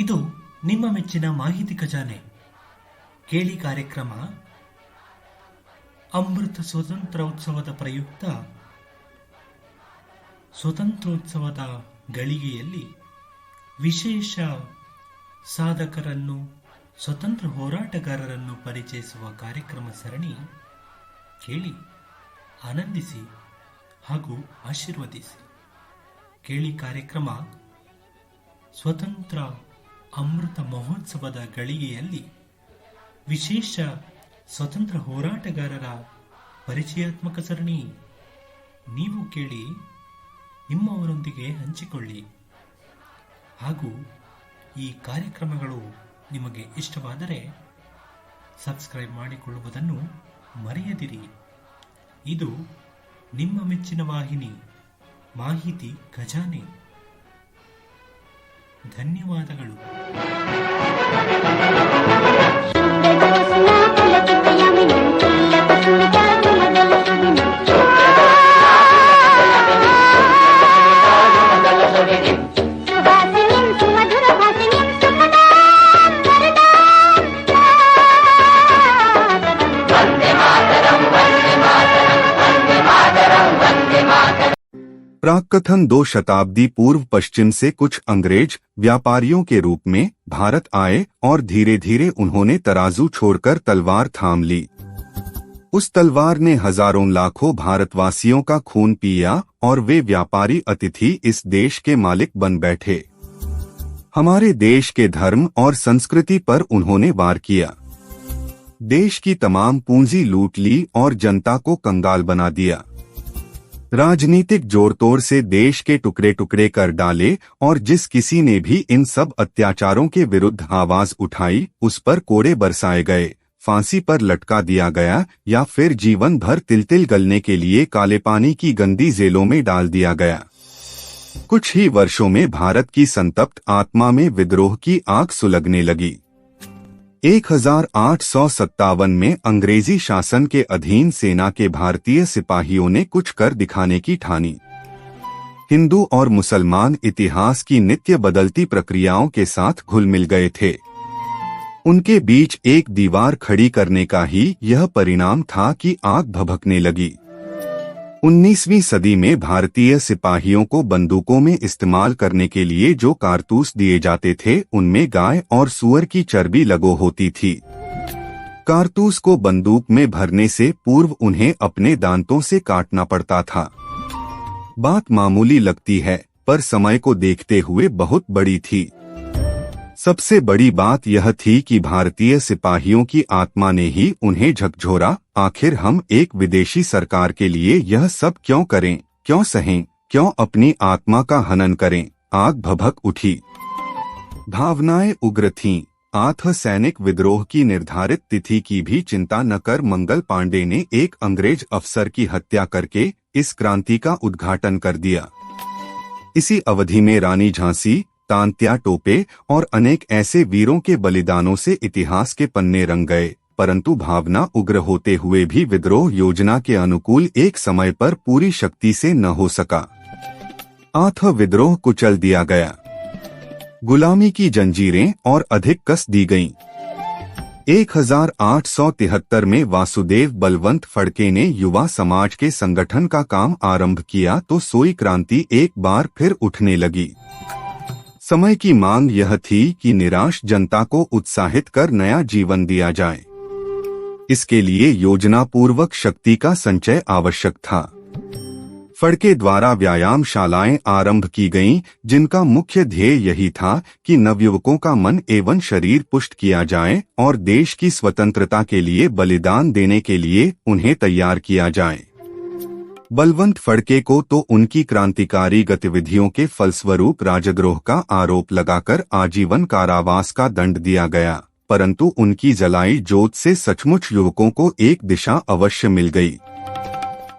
ಇದು ನಿಮ್ಮ ಮೆಚ್ಚಿನ ಮಾಹಿತಿ ಖಜಾನೆ. ಕೇಳಿ ಕಾರ್ಯಕ್ರಮ ಅಮೃತ ಸ್ವತಂತ್ರೋತ್ಸವದ ಪ್ರಯುಕ್ತ ಸ್ವತಂತ್ರೋತ್ಸವದ ಗಳಿಗೆಯಲ್ಲಿ ವಿಶೇಷ ಸಾಧಕರನ್ನು, ಸ್ವತಂತ್ರ ಹೋರಾಟಗಾರರನ್ನು ಪರಿಚಯಿಸುವ ಕಾರ್ಯಕ್ರಮ ಸರಣಿ. ಕೇಳಿ, ಆನಂದಿಸಿ ಹಾಗೂ ಆಶೀರ್ವದಿಸಿ. ಕೇಳಿ ಕಾರ್ಯಕ್ರಮ ಸ್ವತಂತ್ರ ಅಮೃತ ಮಹೋತ್ಸವದ ಗಳಿಗೆಯಲ್ಲಿ ವಿಶೇಷ ಸ್ವತಂತ್ರ ಹೋರಾಟಗಾರರ ಪರಿಚಯಾತ್ಮಕ ಸರಣಿ. ನೀವು ಕೇಳಿ, ನಿಮ್ಮವರೊಂದಿಗೆ ಹಂಚಿಕೊಳ್ಳಿ. ಹಾಗೂ ಈ ಕಾರ್ಯಕ್ರಮಗಳು ನಿಮಗೆ ಇಷ್ಟವಾದರೆ ಸಬ್ಸ್ಕ್ರೈಬ್ ಮಾಡಿಕೊಳ್ಳುವುದನ್ನು ಮರೆಯದಿರಿ. ಇದು ನಿಮ್ಮ ಮೆಚ್ಚಿನ ವಾಹಿನಿ ಮಾಹಿತಿ ಖಜಾನೆ. ಧನ್ಯವಾದಗಳು. प्राक्कथन 2 शताब्दी पूर्व पश्चिम से कुछ अंग्रेज व्यापारियों के रूप में भारत आए और धीरे धीरे उन्होंने तराजू छोड़कर तलवार थाम ली। उस तलवार ने हजारों लाखों भारतवासियों का खून पिया और वे व्यापारी अतिथि इस देश के मालिक बन बैठे। हमारे देश के धर्म और संस्कृति पर उन्होंने वार किया। देश की तमाम पूंजी लूट ली और जनता को कंगाल बना दिया। राजनीतिक जोड़तोड़ से देश के टुकड़े टुकड़े कर डाले और जिस किसी ने भी इन सब अत्याचारों के विरुद्ध आवाज उठाई उस पर कोड़े बरसाए गए, फांसी पर लटका दिया गया या फिर जीवन भर तिल तिल गलने के लिए काले पानी की गंदी जेलों में डाल दिया गया। कुछ ही वर्षों में भारत की संतप्त आत्मा में विद्रोह की आग सुलगने लगी। 1857 में अंग्रेजी शासन के अधीन सेना के भारतीय सिपाहियों ने कुछ कर दिखाने की ठानी। हिंदू और मुसलमान इतिहास की नित्य बदलती प्रक्रियाओं के साथ घुल मिल गए थे। उनके बीच एक दीवार खड़ी करने का ही यह परिणाम था कि आग भभकने लगी। 19वीं सदी में भारतीय सिपाहियों को बंदूकों में इस्तेमाल करने के लिए जो कारतूस दिए जाते थे उनमें गाय और सूअर की चर्बी लगो होती थी। कारतूस को बंदूक में भरने से पूर्व उन्हें अपने दांतों से काटना पड़ता था। बात मामूली लगती है पर समय को देखते हुए बहुत बड़ी थी। सबसे बड़ी बात यह थी कि भारतीय सिपाहियों की आत्मा ने ही उन्हें झकझोरा। आखिर हम एक विदेशी सरकार के लिए यह सब क्यों करें, क्यों सहें, क्यों अपनी आत्मा का हनन करें। आग भभक उठी। भावनाएं उग्र थीं। आठ सैनिक विद्रोह की निर्धारित तिथि की भी चिंता न कर मंगल पांडे ने एक अंग्रेज अफसर की हत्या करके इस क्रांति का उद्घाटन कर दिया। इसी अवधि में रानी झांसी, तांत्या टोपे और अनेक ऐसे वीरों के बलिदानों से इतिहास के पन्ने रंग गए, परंतु भावना उग्र होते हुए भी विद्रोह योजना के अनुकूल एक समय पर पूरी शक्ति से न हो सका। आठ विद्रोह कुचल दिया गया। गुलामी की जंजीरें और अधिक कस दी गईं। 1873 में वासुदेव बलवंत फड़के ने युवा समाज के संगठन का काम आरंभ किया तो सोई क्रांति एक बार फिर उठने लगी। समय की मांग यह थी कि निराश जनता को उत्साहित कर नया जीवन दिया जाए। इसके लिए योजना पूर्वक शक्ति का संचय आवश्यक था। फड़के द्वारा व्यायामशालाएं आरंभ की गईं, जिनका मुख्य ध्येय यही था कि नवयुवकों का मन एवं शरीर पुष्ट किया जाए और देश की स्वतंत्रता के लिए बलिदान देने के लिए उन्हें तैयार किया जाए। बलवंत फड़के को तो उनकी क्रांतिकारी गतिविधियों के फलस्वरूप राजद्रोह का आरोप लगाकर आजीवन कारावास का दंड दिया गया, परंतु उनकी जलाई जोत से सचमुच युवकों को एक दिशा अवश्य मिल गई।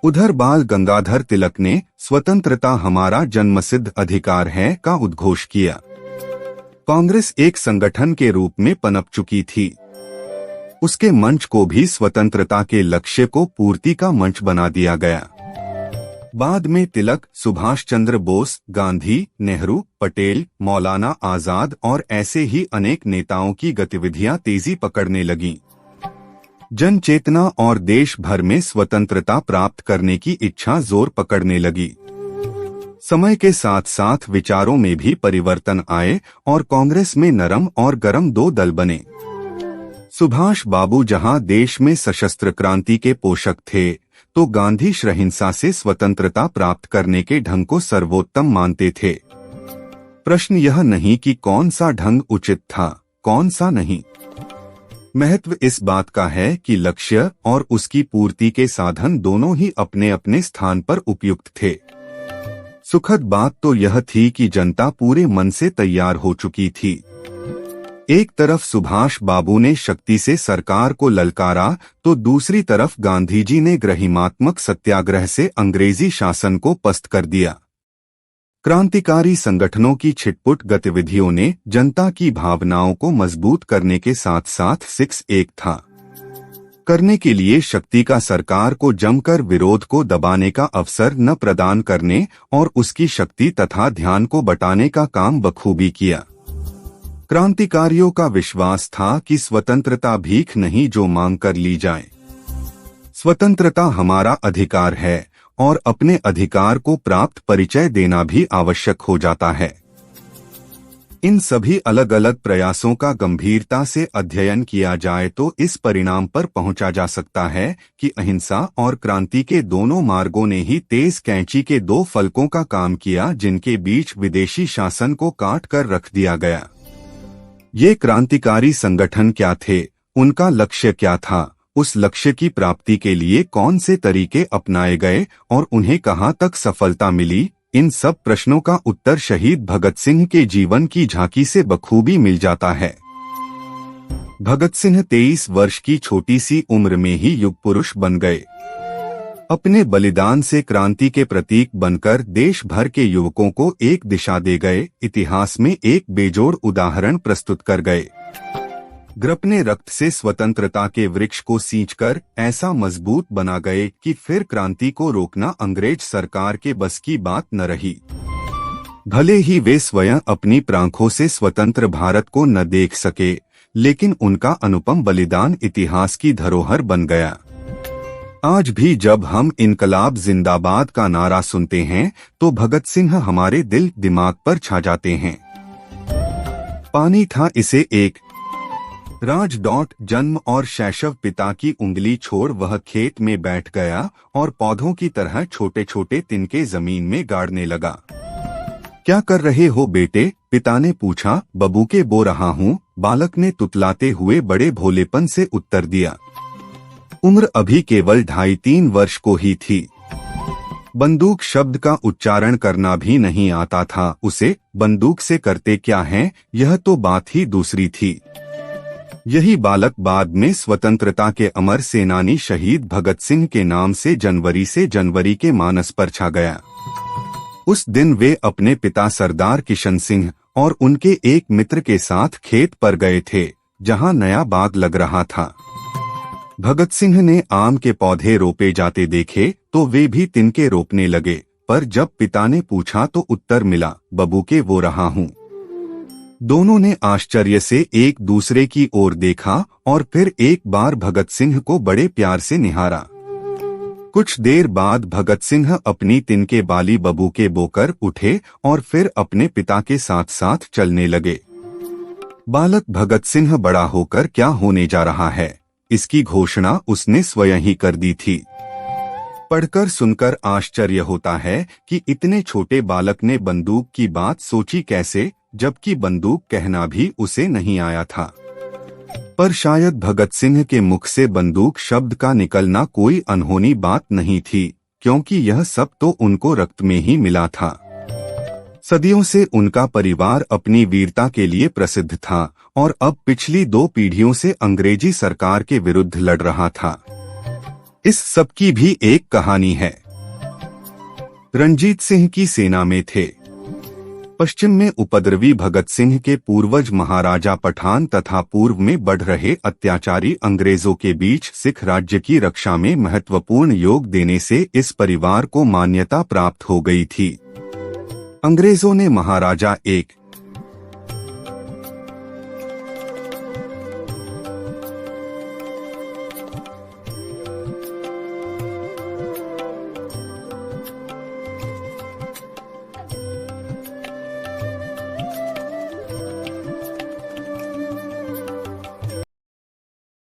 उधर बाल गंगाधर तिलक ने स्वतंत्रता हमारा जन्मसिद्ध अधिकार है का उद्घोष किया। कांग्रेस एक संगठन के रूप में पनप चुकी थी। उसके मंच को भी स्वतंत्रता के लक्ष्य को पूर्ति का मंच बना दिया गया। बाद में तिलक, सुभाष चंद्र बोस, गांधी, नेहरू, पटेल, मौलाना आजाद और ऐसे ही अनेक नेताओं की गतिविधियां तेजी पकड़ने लगीं। जन चेतना और देश भर में स्वतंत्रता प्राप्त करने की इच्छा जोर पकड़ने लगी। समय के साथ साथ विचारों में भी परिवर्तन आए और कांग्रेस में नरम और गरम दो दल बने। सुभाष बाबू जहां देश में सशस्त्र क्रांति के पोषक थे, तो गांधी अहिंसा से स्वतंत्रता प्राप्त करने के ढंग को सर्वोत्तम मानते थे। प्रश्न यह नहीं कि कौन सा ढंग उचित था, कौन सा नहीं। महत्व इस बात का है कि लक्ष्य और उसकी पूर्ति के साधन दोनों ही अपने अपने स्थान पर उपयुक्त थे। सुखद बात तो यह थी कि जनता पूरे मन से तैयार हो चुकी थी। एक तरफ सुभाष बाबू ने शक्ति से सरकार को ललकारा, तो दूसरी तरफ गांधी जी ने ग्रहिमात्मक सत्याग्रह से अंग्रेजी शासन को पस्त कर दिया। क्रांतिकारी संगठनों की छिटपुट गतिविधियों ने जनता की भावनाओं को मजबूत करने के साथ साथ 6-1 था करने के लिए शक्ति का सरकार को जमकर विरोध को दबाने का अवसर न प्रदान करने और उसकी शक्ति तथा ध्यान को बटाने का काम बखूबी किया। क्रांतिकारियों का विश्वास था कि स्वतंत्रता भीख नहीं जो मांग कर ली जाए। स्वतंत्रता हमारा अधिकार है और अपने अधिकार को प्राप्त परिचय देना भी आवश्यक हो जाता है। इन सभी अलग अलग प्रयासों का गंभीरता से अध्ययन किया जाए तो इस परिणाम पर पहुंचा जा सकता है कि अहिंसा और क्रांति के दोनों मार्गों ने ही तेज कैंची के दो फलकों का काम किया, जिनके बीच विदेशी शासन को काट कर रख दिया गया। ये क्रांतिकारी संगठन क्या थे, उनका लक्ष्य क्या था, उस लक्ष्य की प्राप्ति के लिए कौन से तरीके अपनाए गए और उन्हें कहां तक सफलता मिली, इन सब प्रश्नों का उत्तर शहीद भगत सिंह के जीवन की झांकी से बखूबी मिल जाता है। भगत सिंह 23 वर्ष की छोटी सी उम्र में ही युग पुरुष बन गए। अपने बलिदान से क्रांति के प्रतीक बनकर देश भर के युवकों को एक दिशा दे गए, इतिहास में एक बेजोड़ उदाहरण प्रस्तुत कर गए। ग्रपने रक्त से स्वतंत्रता के वृक्ष को सींचकर ऐसा मजबूत बना गए कि फिर क्रांति को रोकना अंग्रेज सरकार के बस की बात न रही। भले ही वे स्वयं अपनी आंखों से स्वतंत्र भारत को न देख सके, लेकिन उनका अनुपम बलिदान इतिहास की धरोहर बन गया। आज भी जब हम इनकलाब जिंदाबाद का नारा सुनते हैं तो भगत सिंह हमारे दिल दिमाग पर छा जाते हैं। पानी था इसे एक राज जन्म और शैशव पिता की उंगली छोड़ वह खेत में बैठ गया और पौधों की तरह छोटे छोटे तिनके जमीन में गाड़ने लगा। क्या कर रहे हो बेटे, पिता ने पूछा। बबूके बो रहा हूँ, बालक ने तुतलाते हुए बड़े भोलेपन से उत्तर दिया। उम्र अभी केवल 2.5-3 वर्ष को ही थी। बंदूक शब्द का उच्चारण करना भी नहीं आता था उसे। बंदूक से करते क्या हैं, यह तो बात ही दूसरी थी। यही बालक बाद में स्वतंत्रता के अमर सेनानी शहीद भगत सिंह के नाम से जनवरी के मानस पर छा गया। उस दिन वे अपने पिता सरदार किशन सिंह और उनके एक मित्र के साथ खेत पर गए थे, जहां नया बाग लग रहा था। भगत सिंह ने आम के पौधे रोपे जाते देखे तो वे भी तिनके रोपने लगे, पर जब पिता ने पूछा तो उत्तर मिला, बबूके वो रहा हूँ। दोनों ने आश्चर्य से एक दूसरे की ओर देखा और फिर एक बार भगत सिंह को बड़े प्यार से निहारा। कुछ देर बाद भगत सिंह अपनी तिनके बाली बबूके बोकर उठे और फिर अपने पिता के साथ साथ चलने लगे। बालक भगत सिंह बड़ा होकर क्या होने जा रहा है, इसकी घोषणा उसने स्वयं ही कर दी थी। पढ़कर सुनकर आश्चर्य होता है कि इतने छोटे बालक ने बंदूक की बात सोची कैसे, जबकि बंदूक कहना भी उसे नहीं आया था। पर शायद भगत सिंह के मुख से बंदूक शब्द का निकलना कोई अनहोनी बात नहीं थी, क्योंकि यह सब तो उनको रक्त में ही मिला था। सदियों से उनका परिवार अपनी वीरता के लिए प्रसिद्ध था और अब पिछली 2 पीढ़ियों से अंग्रेजी सरकार के विरुद्ध लड़ रहा था। इस सब की भी एक कहानी है। रंजीत सिंह की सेना में थे। पश्चिम में उपद्रवी भगत सिंह के पूर्वज महाराजा पठान तथा पूर्व में बढ़ रहे अत्याचारी अंग्रेजों के बीच सिख राज्य की रक्षा में महत्वपूर्ण योग देने से इस परिवार को मान्यता प्राप्त हो गई थी। अंग्रेजों ने महाराजा 1